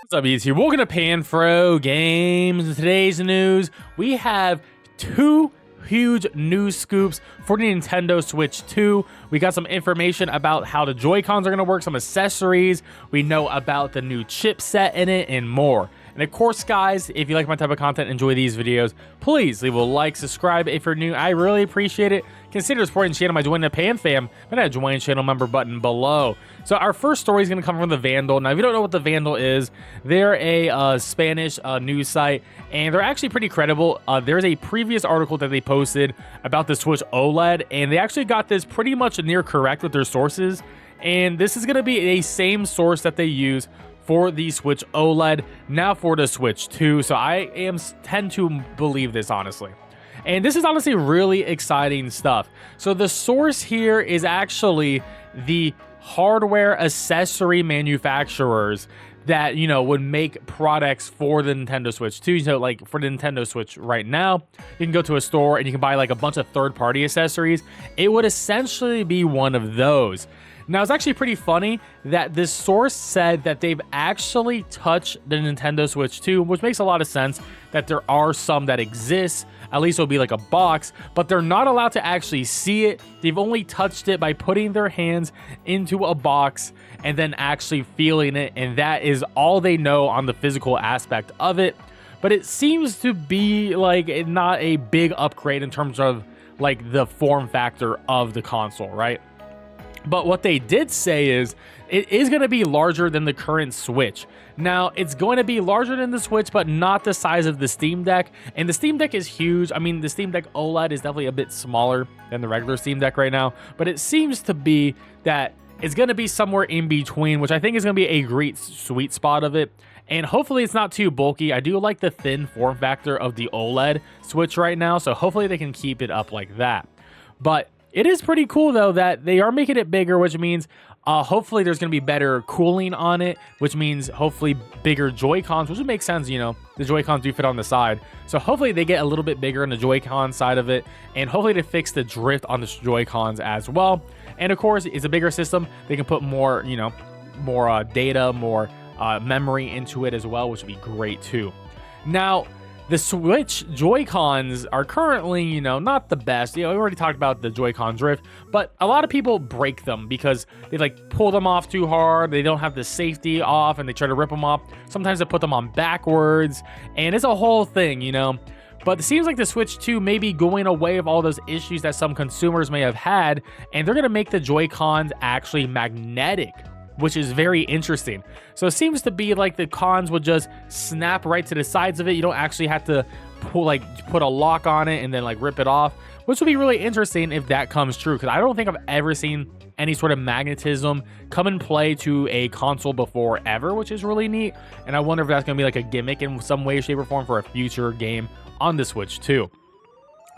What's up, YouTube? Welcome to PanFro Games. In today's news, we have two huge news scoops for the Nintendo Switch 2. We got some information about how the Joy-Cons are going to work, some accessories. We know about the new chipset in it, and more. And of course, guys, if you like my type of content, enjoy these videos, please leave a like, subscribe if you're new. I really appreciate it. Consider supporting the channel by joining the Pan Fam and that join channel member button below. So our first story is going to come from the Vandal. Now, if you don't know what the Vandal is, they're a Spanish news site, and they're actually pretty credible. There's a previous article that they posted about the Switch OLED, and they actually got this pretty much near correct with their sources. And this is going to be a same source that they use for the Switch OLED, now for the Switch 2. So I tend to believe this, honestly. And this is honestly really exciting stuff. So the source here is actually the hardware accessory manufacturers that, you know, would make products for the Nintendo Switch 2. So like for the Nintendo Switch right now, you can go to a store and you can buy like a bunch of third-party accessories. It would essentially be one of those. Now, it's actually pretty funny that this source said that they've actually touched the Nintendo Switch 2, which makes a lot of sense, that there are some that exist. At least it'll be like a box, but they're not allowed to actually see it. They've only touched it by putting their hands into a box and then actually feeling it, and that is all they know on the physical aspect of it. But it seems to be like not a big upgrade in terms of like the form factor of the console, right? But what they did say is it is going to be larger than the current Switch. Now, it's going to be larger than the Switch, but not the size of the Steam Deck. And the Steam Deck is huge. I mean, the Steam Deck OLED is definitely a bit smaller than the regular Steam Deck right now. But it seems to be that it's going to be somewhere in between, which I think is going to be a great sweet spot of it. And hopefully it's not too bulky. I do like the thin form factor of the OLED Switch right now. So hopefully they can keep it up like that. But it is pretty cool, though, that they are making it bigger, which means hopefully there's going to be better cooling on it, which means hopefully bigger Joy-Cons, which would make sense, you know, the Joy-Cons do fit on the side. So hopefully they get a little bit bigger on the Joy-Con side of it, and hopefully they fix the drift on the Joy-Cons as well. And of course, it's a bigger system. They can put more, you know, more data, more memory into it as well, which would be great too. Now, the Switch Joy-Cons are currently, you know, not the best. You know, we already talked about the Joy-Con drift, but a lot of people break them because they like pull them off too hard. They don't have the safety off and they try to rip them off. Sometimes they put them on backwards, and it's a whole thing, you know. But it seems like the Switch 2 may be going away of all those issues that some consumers may have had, and they're going to make the Joy-Cons actually magnetic, which is very interesting. So it seems to be like the cons would just snap right to the sides of it. You don't actually have to put a lock on it and then like rip it off, which would be really interesting if that comes true, because I don't think I've ever seen any sort of magnetism come and play to a console before ever, which is really neat. And I wonder if that's going to be like a gimmick in some way, shape, or form for a future game on the Switch too.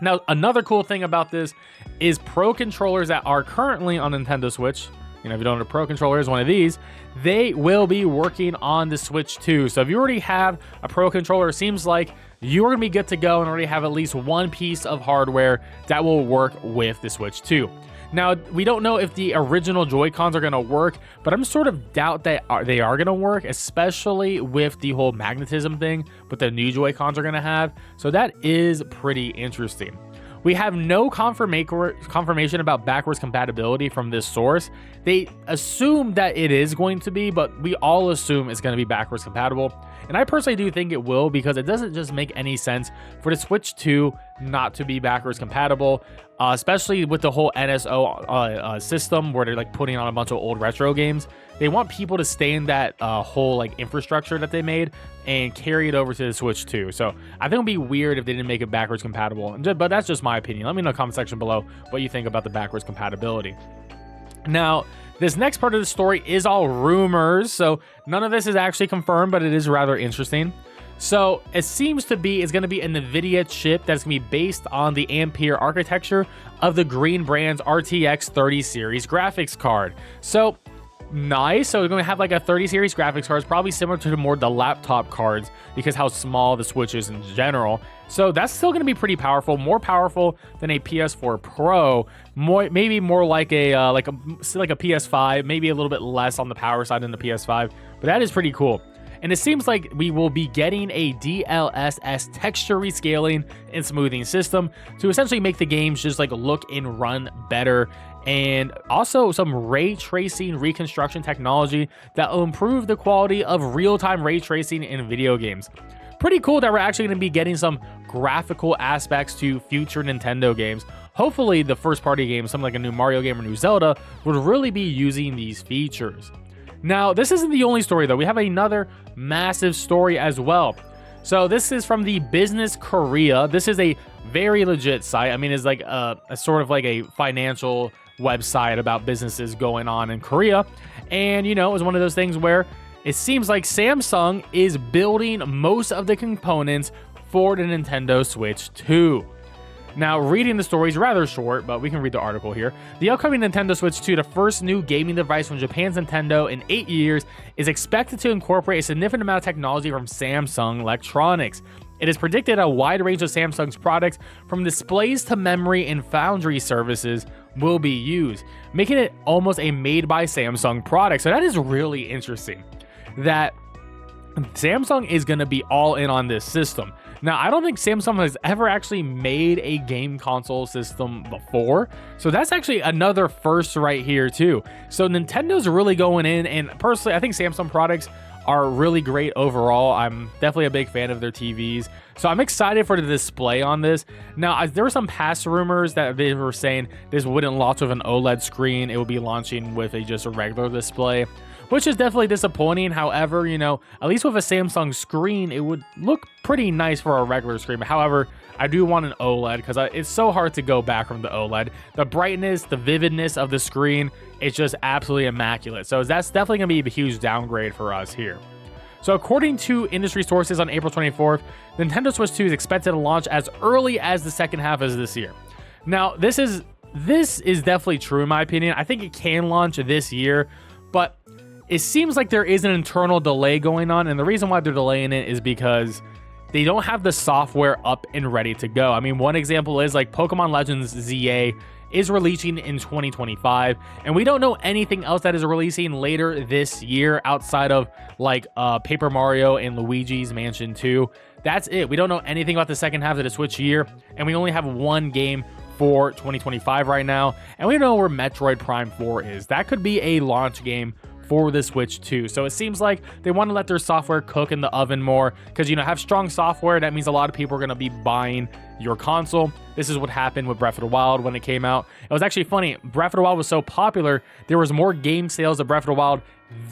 Now, another cool thing about this is Pro controllers that are currently on Nintendo Switch. You know, if you don't know, a Pro controller is one of these, they will be working on the Switch 2. So if you already have a Pro controller, it seems like you're going to be good to go and already have at least one piece of hardware that will work with the Switch 2. Now, we don't know if the original Joy-Cons are going to work, but I'm sort of doubt that they are going to work, especially with the whole magnetism thing, but the new Joy-Cons are going to have. So that is pretty interesting. We have no confirmation about backwards compatibility from this source. They assume that it is going to be, but we all assume it's going to be backwards compatible. And I personally do think it will, because it doesn't just make any sense for the Switch 2 not to be backwards compatible, especially with the whole NSO system where they're like putting on a bunch of old retro games. They want people to stay in that whole like infrastructure that they made and carry it over to the Switch 2. So I think it would be weird if they didn't make it backwards compatible. But that's just my opinion. Let me know in the comment section below what you think about the backwards compatibility. Now, this next part of the story is all rumors, so none of this is actually confirmed, but it is rather interesting. So it seems to be it's going to be a NVIDIA chip that's going to be based on the Ampere architecture of the Green Brand's RTX 30 series graphics card. So nice. So we're going to have like a 30 series graphics card. It's probably similar to the laptop cards because how small the Switch is in general. So that's still going to be pretty powerful, more powerful than a PS4 Pro, maybe more like a PS5, maybe a little bit less on the power side than the PS5, but that is pretty cool. and it seems like we will be getting a DLSS texture rescaling and smoothing system to essentially make the games just like look and run better, and also some ray tracing reconstruction technology that will improve the quality of real-time ray tracing in video games. Pretty cool that we're actually going to be getting some graphical aspects to future Nintendo games. Hopefully the first party games, something like a new Mario game or new Zelda, would really be using these features. Now, this isn't the only story though. We have another massive story as well. So this is from the Business Korea. This is a very legit site. I mean, it's like a sort of like a financial website about businesses going on in Korea. And, you know, it was one of those things where it seems like Samsung is building most of the components for the Nintendo Switch 2. Now, reading the story is rather short, but we can read the article here. The upcoming Nintendo Switch 2, the first new gaming device from Japan's Nintendo in 8 years, is expected to incorporate a significant amount of technology from Samsung Electronics. It is predicted a wide range of Samsung's products, from displays to memory and foundry services, will be used, making it almost a made-by-Samsung product. So that is really interesting, that Samsung is going to be all in on this system. Now, I don't think Samsung has ever actually made a game console system before, so that's actually another first right here too. So Nintendo's really going in, and personally, I think Samsung products are really great overall. I'm definitely a big fan of their TVs, so I'm excited for the display on this. Now, there were some past rumors that they were saying this wouldn't launch with an OLED screen. It would be launching with just a regular display, which is definitely disappointing. However, you know, at least with a Samsung screen, it would look pretty nice for a regular screen. However, I do want an OLED because it's so hard to go back from the OLED. The brightness, the vividness of the screen, it's just absolutely immaculate. So that's definitely going to be a huge downgrade for us here. So according to industry sources on April 24th, Nintendo Switch 2 is expected to launch as early as the second half of this year. Now, this is definitely true in my opinion. I think it can launch this year, but it seems like there is an internal delay going on, and the reason why they're delaying it is because they don't have the software up and ready to go. I mean, one example is like Pokemon Legends ZA is releasing in 2025, and we don't know anything else that is releasing later this year outside of like Paper Mario and Luigi's Mansion 2. That's it. We don't know anything about the second half of the Switch year, and we only have one game for 2025 right now, and we don't know where Metroid Prime 4 is. That could be a launch game for the Switch 2. So it seems like they want to let their software cook in the oven more, because, you know, have strong software, that means a lot of people are going to be buying your console. This is what happened with Breath of the Wild when it came out. It was actually funny. Breath of the Wild was so popular, there was more game sales of Breath of the Wild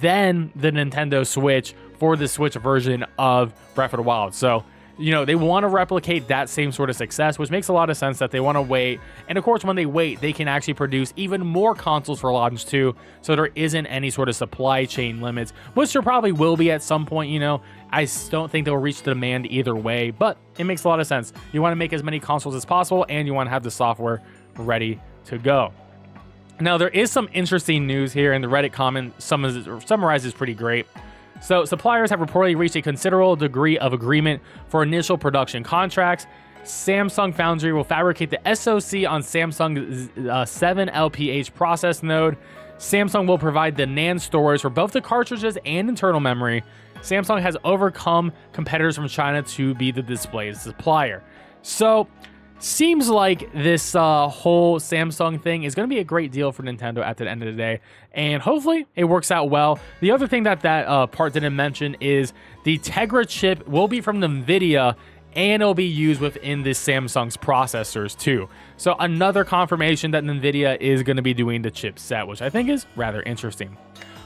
than the Nintendo Switch for the Switch version of Breath of the Wild. So, you know, they want to replicate that same sort of success, which makes a lot of sense that they want to wait. And of course, when they wait, they can actually produce even more consoles for launch too, so there isn't any sort of supply chain limits, which there probably will be at some point. You know, I don't think they'll reach the demand either way, but it makes a lot of sense. You want to make as many consoles as possible, and you want to have the software ready to go. Now, there is some interesting news here, and the Reddit comment summarizes pretty great. So, suppliers have reportedly reached a considerable degree of agreement for initial production contracts. Samsung Foundry will fabricate the SoC on Samsung's 7LPH process node. Samsung will provide the NAND storage for both the cartridges and internal memory. Samsung has overcome competitors from China to be the display supplier. So, seems like this whole Samsung thing is going to be a great deal for Nintendo at the end of the day, and hopefully it works out well. The other thing that part didn't mention is the Tegra chip will be from NVIDIA, and it'll be used within the Samsung's processors too. So another confirmation that NVIDIA is going to be doing the chipset, which I think is rather interesting.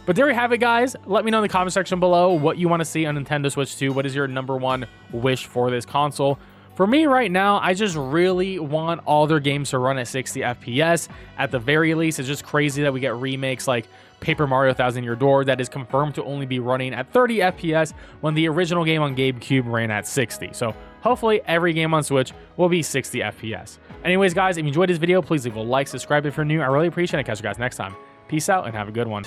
But there you have it, guys. Let me know in the comment section below what you want to see on Nintendo Switch 2. What is your #1 wish for this console? For me right now, I just really want all their games to run at 60 FPS. At the very least, it's just crazy that we get remakes like Paper Mario Thousand Year Door that is confirmed to only be running at 30 FPS when the original game on GameCube ran at 60. So hopefully every game on Switch will be 60 FPS. Anyways, guys, if you enjoyed this video, please leave a like, subscribe if you're new. I really appreciate it. Catch you guys next time. Peace out and have a good one.